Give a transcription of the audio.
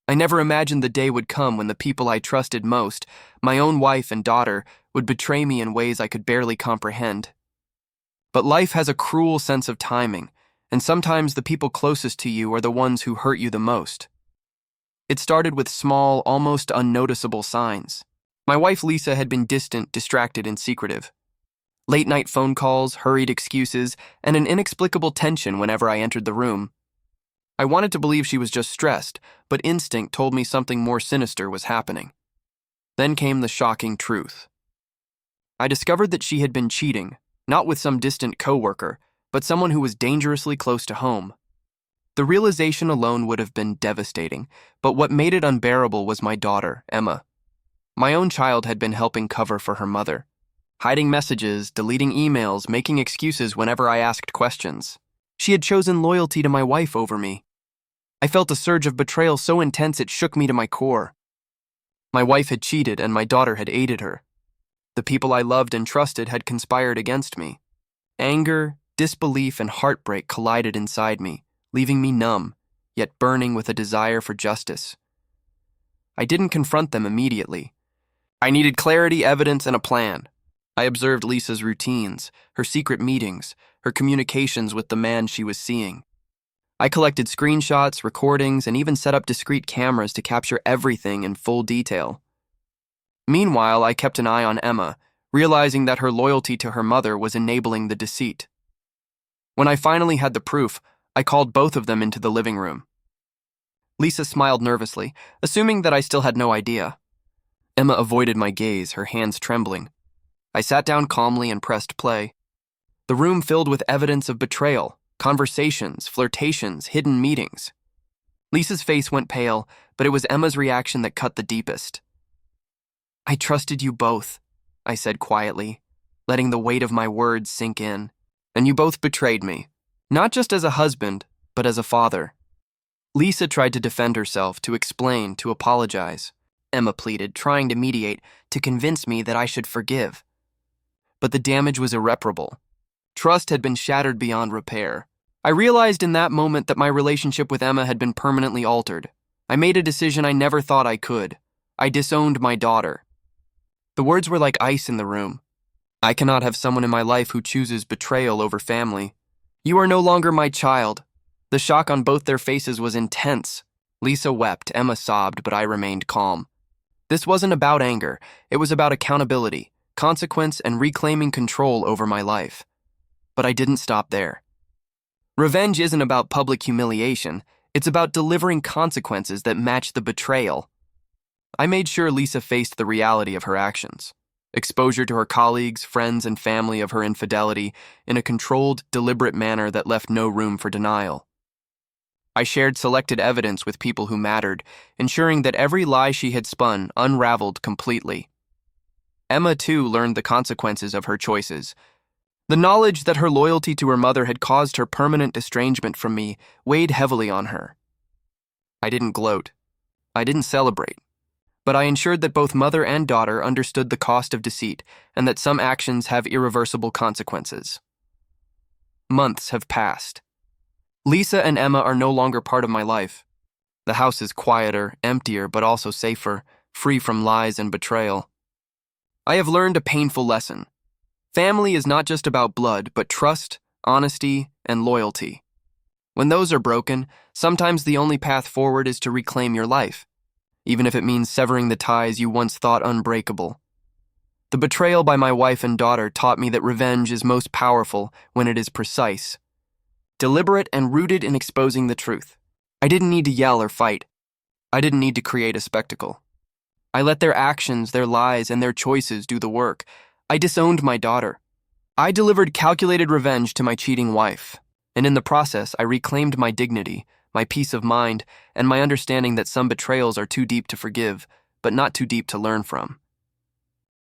I never imagined the day would come when the people I trusted most, my own wife and daughter, would betray me in ways I could barely comprehend. But life has a cruel sense of timing, and sometimes the people closest to you are the ones who hurt you the most. It started with small, almost unnoticeable signs. My wife Lisa had been distant, distracted, and secretive. Late-night phone calls, hurried excuses, and an inexplicable tension whenever I entered the room. I wanted to believe she was just stressed, but instinct told me something more sinister was happening. Then came the shocking truth. I discovered that she had been cheating, not with some distant coworker, but someone who was dangerously close to home. The realization alone would have been devastating, but what made it unbearable was my daughter, Emma. My own child had been helping cover for her mother, hiding messages, deleting emails, making excuses whenever I asked questions. She had chosen loyalty to my wife over me. I felt a surge of betrayal so intense it shook me to my core. My wife had cheated and my daughter had aided her. The people I loved and trusted had conspired against me. Anger, disbelief, and heartbreak collided inside me, leaving me numb, yet burning with a desire for justice. I didn't confront them immediately. I needed clarity, evidence, and a plan. I observed Lisa's routines, her secret meetings, her communications with the man she was seeing. I collected screenshots, recordings, and even set up discreet cameras to capture everything in full detail. Meanwhile, I kept an eye on Emma, realizing that her loyalty to her mother was enabling the deceit. When I finally had the proof, I called both of them into the living room. Lisa smiled nervously, assuming that I still had no idea. Emma avoided my gaze, her hands trembling. I sat down calmly and pressed play. The room filled with evidence of betrayal, conversations, flirtations, hidden meetings. Lisa's face went pale, but it was Emma's reaction that cut the deepest. "I trusted you both," I said quietly, letting the weight of my words sink in. "And you both betrayed me, not just as a husband, but as a father." Lisa tried to defend herself, to explain, to apologize. Emma pleaded, trying to mediate, to convince me that I should forgive. But the damage was irreparable. Trust had been shattered beyond repair. I realized in that moment that my relationship with Emma had been permanently altered. I made a decision I never thought I could. I disowned my daughter. The words were like ice in the room. I cannot have someone in my life who chooses betrayal over family. You are no longer my child. The shock on both their faces was intense. Lisa wept, Emma sobbed, but I remained calm. This wasn't about anger. It was about accountability, consequence, and reclaiming control over my life. But I didn't stop there. Revenge isn't about public humiliation. It's about delivering consequences that match the betrayal. I made sure Lisa faced the reality of her actions. Exposure to her colleagues, friends, and family of her infidelity in a controlled, deliberate manner that left no room for denial. I shared selected evidence with people who mattered, ensuring that every lie she had spun unraveled completely. Emma, too, learned the consequences of her choices. The knowledge that her loyalty to her mother had caused her permanent estrangement from me weighed heavily on her. I didn't gloat. I didn't celebrate. But I ensured that both mother and daughter understood the cost of deceit and that some actions have irreversible consequences. Months have passed. Lisa and Emma are no longer part of my life. The house is quieter, emptier, but also safer, free from lies and betrayal. I have learned a painful lesson. Family is not just about blood, but trust, honesty, and loyalty. When those are broken, sometimes the only path forward is to reclaim your life, even if it means severing the ties you once thought unbreakable. The betrayal by my wife and daughter taught me that revenge is most powerful when it is precise, deliberate, and rooted in exposing the truth. I didn't need to yell or fight. I didn't need to create a spectacle. I let their actions, their lies, and their choices do the work. I disowned my daughter. I delivered calculated revenge to my cheating wife, and in the process, I reclaimed my dignity, my peace of mind, and my understanding that some betrayals are too deep to forgive, but not too deep to learn from.